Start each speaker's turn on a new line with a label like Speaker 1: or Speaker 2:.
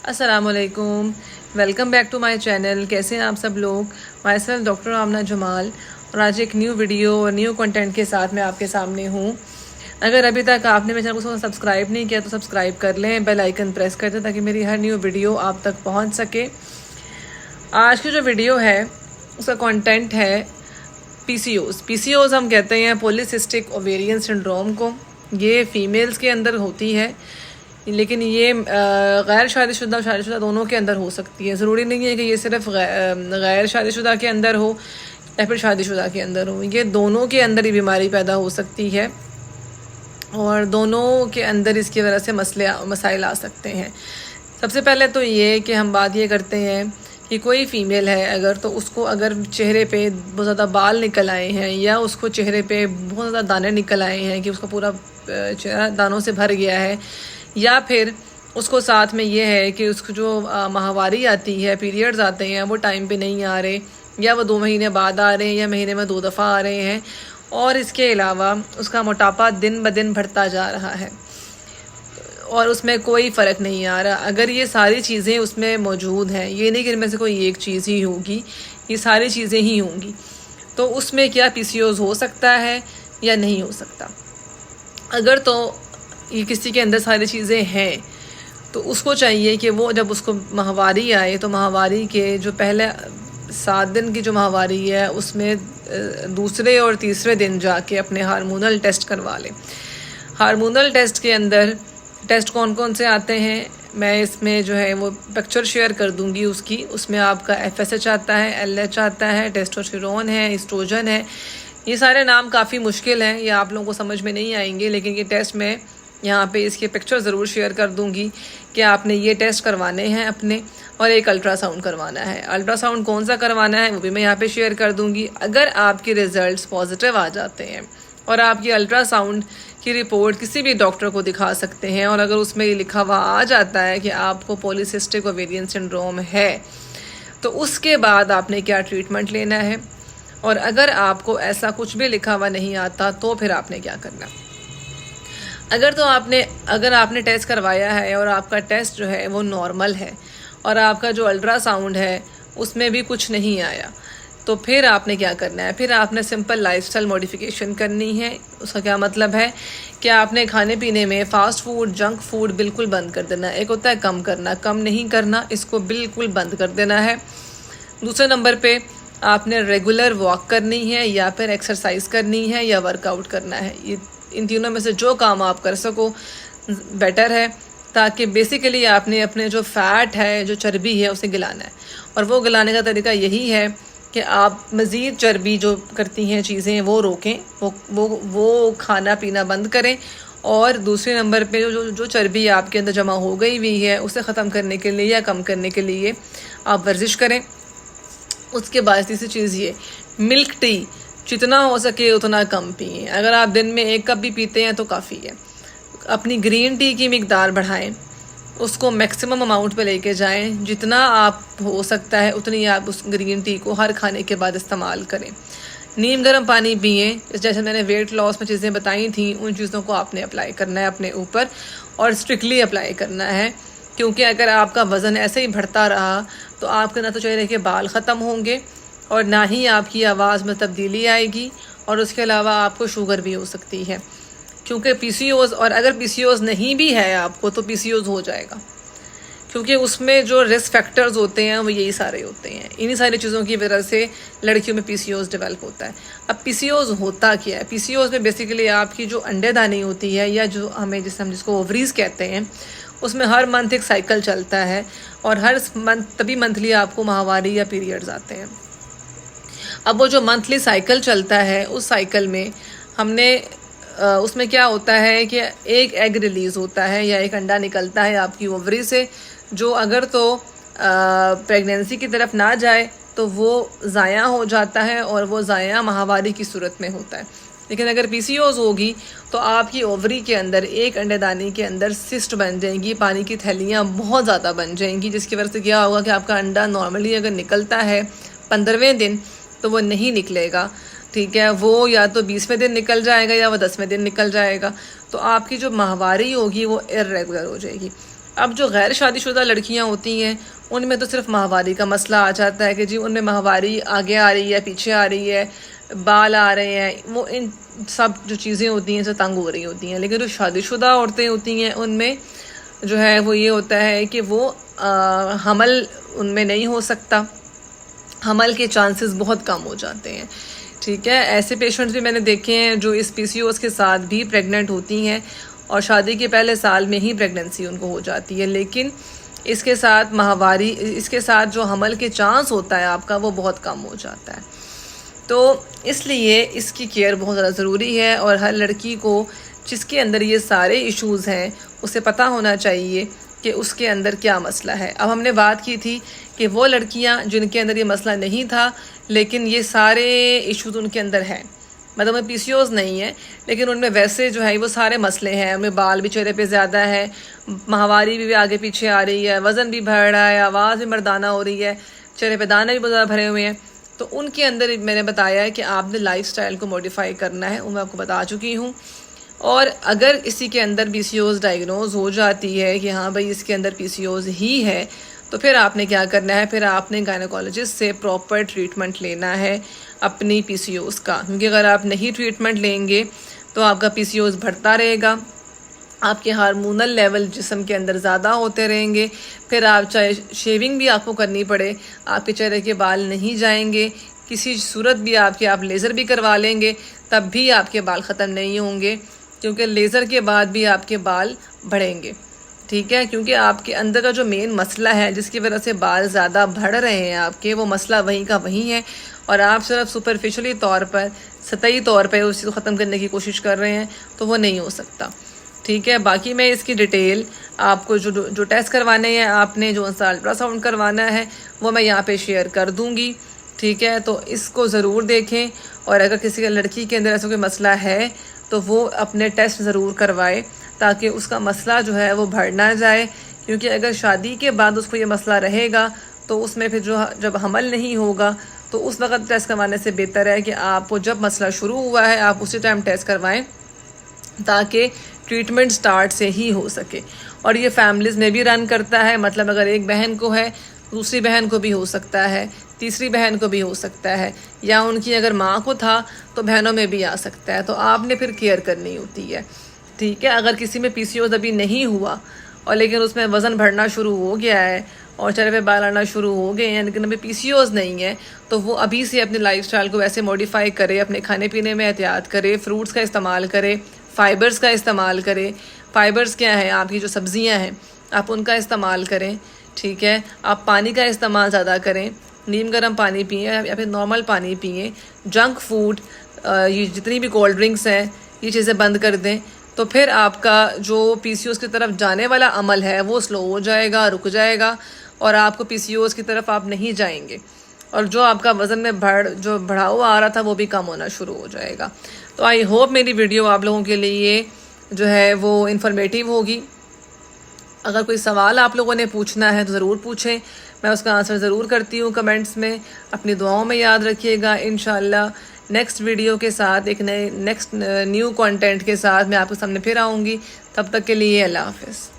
Speaker 1: अस्सलामुअलैकुम, welcome back to my channel. कैसे हैं आप सब लोग। Myself doctor Amna Jamal और आज एक न्यू वीडियो और न्यू कंटेंट के साथ मैं आपके सामने हूँ। अगर अभी तक आपने मेरे चैनल को सब्सक्राइब नहीं किया तो सब्सक्राइब कर लें, बेल आइकन प्रेस कर दें ताकि मेरी हर न्यू वीडियो आप तक पहुँच सके। आज की जो वीडियो है उसका कंटेंट है पीसीओज हम कहते हैं पॉलीसिस्टिक ओवेरियन सिंड्रोम को। ये फीमेल्स के अंदर होती है, लेकिन ये गैर शादीशुदा शादीशुदा दोनों के अंदर हो सकती है। ज़रूरी नहीं है कि ये सिर्फ गैर शादीशुदा के अंदर हो या फिर शादीशुदा के अंदर हो, ये दोनों के अंदर ही बीमारी पैदा हो सकती है और दोनों के अंदर इसकी वजह से मसाइल आ सकते हैं। सबसे पहले तो ये कि हम बात ये करते हैं कि कोई फ़ीमेल है अगर, तो उसको अगर चेहरे पे बहुत ज़्यादा बाल निकल आए हैं या उसको चेहरे पे बहुत ज़्यादा दाने निकल आए हैं कि उसका पूरा चेहरा दानों से भर गया है, या फिर उसको साथ में ये है कि उसको जो माहवारी आती है, पीरियड्स आते हैं, वो टाइम पे नहीं आ रहे या वो 2 महीने बाद आ रहे हैं या महीने में 2 दफ़ा आ रहे हैं, और इसके अलावा उसका मोटापा दिन ब दिन बढ़ता जा रहा है और उसमें कोई फ़र्क नहीं आ रहा। अगर ये सारी चीज़ें उसमें मौजूद हैं, ये नहीं कि इनमें से कोई एक चीज़ ही होगी, ये सारी चीज़ें ही होंगी, तो उसमें क्या पीसीओएस हो सकता है या नहीं हो सकता। अगर तो ये किसी के अंदर सारी चीज़ें हैं तो उसको चाहिए कि वो जब उसको माहवारी आए तो माहवारी के जो पहले 7 दिन की जो माहवारी है उसमें दूसरे और तीसरे दिन जाके अपने हार्मोनल टेस्ट करवा लें। हार्मोनल टेस्ट के अंदर टेस्ट कौन कौन से आते हैं मैं इसमें जो है वो पिक्चर शेयर कर दूंगी उसकी। उसमें आपका FSH आता है, LH आता है, टेस्टोस्टेरोन है, एस्ट्रोजन है। ये सारे नाम काफ़ी मुश्किल हैं, ये आप लोगों को समझ में नहीं आएंगे, लेकिन ये टेस्ट में यहाँ पे इसके पिक्चर ज़रूर शेयर कर दूंगी कि आपने ये टेस्ट करवाने हैं अपने, और एक अल्ट्रासाउंड करवाना है। अल्ट्रासाउंड कौन सा करवाना है वो भी मैं यहाँ पे शेयर कर दूंगी। अगर आपके रिजल्ट्स पॉजिटिव आ जाते हैं और आपकी अल्ट्रासाउंड की रिपोर्ट किसी भी डॉक्टर को दिखा सकते हैं, और अगर उसमें ये लिखा हुआ आ जाता है कि आपको पॉलीसिस्टिक ओवेरियन सिंड्रोम है, तो उसके बाद आपने क्या ट्रीटमेंट लेना है, और अगर आपको ऐसा कुछ भी लिखा हुआ नहीं आता तो फिर आपने क्या करना। अगर आपने टेस्ट करवाया है और आपका टेस्ट जो है वो नॉर्मल है और आपका जो अल्ट्रासाउंड है उसमें भी कुछ नहीं आया, तो फिर आपने क्या करना है। फिर आपने सिंपल लाइफस्टाइल मॉडिफिकेशन करनी है। उसका क्या मतलब है कि आपने खाने पीने में फ़ास्ट फूड, जंक फूड बिल्कुल बंद कर देना है। एक होता है कम करना, कम नहीं करना, इसको बिल्कुल बंद कर देना है। दूसरे नंबर पे आपने रेगुलर वॉक करनी है या फिर एक्सरसाइज करनी है या वर्कआउट करना है। ये इन तीनों में से जो काम आप कर सको बेटर है, ताकि बेसिकली आपने अपने जो फैट है, जो चर्बी है, उसे गिलाना है। और वो गिलाने का तरीका यही है कि आप मज़ीद चर्बी जो करती हैं चीज़ें वो रोकें, वो खाना पीना बंद करें, और दूसरे नंबर पे जो चर्बी आपके अंदर जमा हो गई हुई है उसे ख़त्म करने के लिए या कम करने के लिए आप वर्जिश करें। उसके बाद तीसरी चीज़ ये, मिल्क टी जितना हो सके उतना कम पिए। अगर आप दिन में 1 कप भी पीते हैं तो काफ़ी है। अपनी ग्रीन टी की मिकदार बढ़ाएं, उसको मैक्सिमम अमाउंट पे लेके जाएं। जितना आप हो सकता है उतनी आप उस ग्रीन टी को हर खाने के बाद इस्तेमाल करें। नीम गर्म पानी पिए। जैसे मैंने वेट लॉस में चीज़ें बताई थी, उन चीज़ों को आपने अप्लाई करना है अपने ऊपर, और स्ट्रिक्टली अप्लाई करना है, क्योंकि अगर आपका वज़न ऐसे ही बढ़ता रहा तो आपके ना तो चेहरे के बाल ख़त्म होंगे और ना ही आपकी आवाज़ में तब्दीली आएगी, और उसके अलावा आपको शुगर भी हो सकती है। क्योंकि पीसीओएस, और अगर पीसीओएस नहीं भी है आपको तो पीसीओएस हो जाएगा, क्योंकि उसमें जो रिस्क फैक्टर्स होते हैं वो यही सारे होते हैं। इन्हीं सारी चीज़ों की वजह से लड़कियों में पीसीओएस डेवलप होता है। अब पीसीओएस होता क्या है। पीसीओएस में बेसिकली आपकी जो अंडेदानी होती है, या जो हम जिसको ओवरीज कहते हैं, उसमें हर मंथ एक साइकिल चलता है, और हर मंथ तभी मंथली आपको माहवारी या पीरियड्स आते हैं। अब वो जो मंथली साइकिल चलता है, उस साइकिल में हमने उसमें क्या होता है कि एक एग रिलीज़ होता है या एक अंडा निकलता है आपकी ओवरी से, जो अगर तो प्रेगनेंसी की तरफ ना जाए तो वो ज़ाया हो जाता है, और वो ज़ाया माहवारी की सूरत में होता है। लेकिन अगर पीसीओएस होगी तो आपकी ओवरी के अंदर, एक अंडेदानी के अंदर सिस्ट बन जाएंगी, पानी की थैलियाँ बहुत ज़्यादा बन जाएंगी, जिसकी वजह से क्या होगा कि आपका अंडा नॉर्मली अगर निकलता है 15वें दिन तो वो नहीं निकलेगा, ठीक है। वो या तो 20वें दिन निकल जाएगा या वो 10वें दिन निकल जाएगा, तो आपकी जो माहवारी होगी वो इर्रेगुलर हो जाएगी। अब जो गैर शादीशुदा लड़कियां होती हैं उनमें तो सिर्फ माहवारी का मसला आ जाता है कि जी उनमें माहवारी आगे आ रही है, पीछे आ रही है, बाल आ रहे हैं, वो इन सब जो चीज़ें होती हैं से तंग हो रही होती हैं। लेकिन जो शादीशुदा औरतें होती हैं उनमें जो है वो ये होता है कि वो हमल उनमें नहीं हो सकता, हमल के चांसेस बहुत कम हो जाते हैं। ठीक है, ऐसे पेशेंट्स भी मैंने देखे हैं जो इस PCOS के साथ भी प्रेग्नेंट होती हैं और शादी के पहले साल में ही प्रेगनेंसी उनको हो जाती है, लेकिन इसके साथ माहवारी, इसके साथ जो हमल के चांस होता है आपका वो बहुत कम हो जाता है। तो इसलिए इसकी केयर बहुत ज़्यादा ज़रूरी है और हर लड़की को जिसके अंदर ये सारे इश्यूज़ हैं उसे पता होना चाहिए कि उसके अंदर क्या मसला है। अब हमने बात की थी कि वो लड़कियां जिनके अंदर ये मसला नहीं था लेकिन ये सारे इश्यूज उनके अंदर हैं, मतलब उनमें PCOS नहीं है लेकिन उनमें वैसे जो है वो सारे मसले हैं, उनमें बाल भी चेहरे पे ज़्यादा है, माहवारी भी आगे पीछे आ रही है, वज़न भी बढ़ रहा है, आवाज़ भी मर्दाना हो रही है, चेहरे पे दाने भी बहुत ज़्यादा भरे हुए हैं। तो उनके अंदर मैंने बताया है कि आपने लाइफस्टाइल को मॉडिफाई करना है, वो मैं आपको बता चुकी हूँ। और अगर इसी के अंदर PCOS डायग्नोज हो जाती है कि हाँ भाई इसके अंदर PCOS ही है, तो फिर आपने क्या करना है, फिर आपने गायनेकोलॉजिस्ट से प्रॉपर ट्रीटमेंट लेना है अपनी PCOS का, क्योंकि अगर आप नहीं ट्रीटमेंट लेंगे तो आपका PCOS बढ़ता रहेगा, आपके हार्मोनल लेवल जिस्म के अंदर ज़्यादा होते रहेंगे, फिर आप चाहे शेविंग भी आपको करनी पड़े आपके चेहरे के बाल नहीं जाएंगे, किसी सूरत भी आपके आप लेज़र भी करवा लेंगे तब भी आपके बाल ख़त्म नहीं होंगे, क्योंकि लेज़र के बाद भी आपके बाल बढ़ेंगे। ठीक है, क्योंकि आपके अंदर का जो मेन मसला है जिसकी वजह से बाल ज़्यादा बढ़ रहे हैं आपके, वो मसला वहीं का वहीं है और आप सिर्फ सुपरफिशली तौर पर, सतही तौर पर उस चीज़ को ख़त्म करने की कोशिश कर रहे हैं, तो वो नहीं हो सकता। ठीक है, बाकी मैं इसकी डिटेल आपको जो टेस्ट करवाने हैं, आपने जो सा अल्ट्रासाउंड करवाना है वो मैं यहाँ पे शेयर कर दूँगी। ठीक है, तो इसको ज़रूर देखें और अगर किसी का लड़की के अंदर ऐसा कोई मसला है तो वो अपने टेस्ट ज़रूर करवाए ताकि उसका मसला जो है वो बढ़ ना जाए, क्योंकि अगर शादी के बाद उसको ये मसला रहेगा तो उसमें फिर जब हमल नहीं होगा तो उस वक्त टेस्ट करवाने से बेहतर है कि आपको जब मसला शुरू हुआ है आप उसी टाइम टेस्ट करवाएं ताकि ट्रीटमेंट स्टार्ट से ही हो सके। और ये फैमिलीज़ में भी रन करता है, मतलब अगर एक बहन को है दूसरी बहन को भी हो सकता है, तीसरी बहन को भी हो सकता है, या उनकी अगर माँ को था तो बहनों में भी आ सकता है। तो आपने फिर केयर करनी होती है। ठीक है, अगर किसी में PCOS अभी नहीं हुआ और लेकिन उसमें वज़न बढ़ना शुरू हो गया है और चेहरे पे बाल आना शुरू हो गए हैं लेकिन अभी PCOS नहीं है, तो वो अभी से अपने लाइफस्टाइल को वैसे मॉडिफाई करे, अपने खाने पीने में एहतियात करे, फ्रूट्स का इस्तेमाल करे, फ़ाइबर्स का इस्तेमाल करें। फ़ाइबर्स क्या है, आपकी जो सब्ज़ियां हैं आप उनका इस्तेमाल करें। ठीक है, आप पानी का इस्तेमाल ज़्यादा करें, नीम गर्म पानी पिएं या फिर नॉर्मल पानी पिएं। जंक फूड, ये जितनी भी कोल्ड ड्रिंक्स हैं ये चीज़ें बंद कर दें, तो फिर आपका जो PCOS की तरफ जाने वाला अमल है वो स्लो हो जाएगा, रुक जाएगा और आपको PCOS की तरफ आप नहीं जाएंगे और जो आपका वज़न में जो बढ़ावा आ रहा था वो भी कम होना शुरू हो जाएगा। तो आई होप मेरी वीडियो आप लोगों के लिए जो है वो इन्फॉर्मेटिव होगी। अगर कोई सवाल आप लोगों ने पूछना है तो ज़रूर पूछें, मैं उसका आंसर ज़रूर करती हूँ कमेंट्स में। अपनी दुआओं में याद रखिएगा। इंशाल्लाह नेक्स्ट वीडियो के साथ एक न्यू कंटेंट के साथ मैं आपके सामने फिर आऊँगी। तब तक के लिए अल्लाह हाफ़िज़।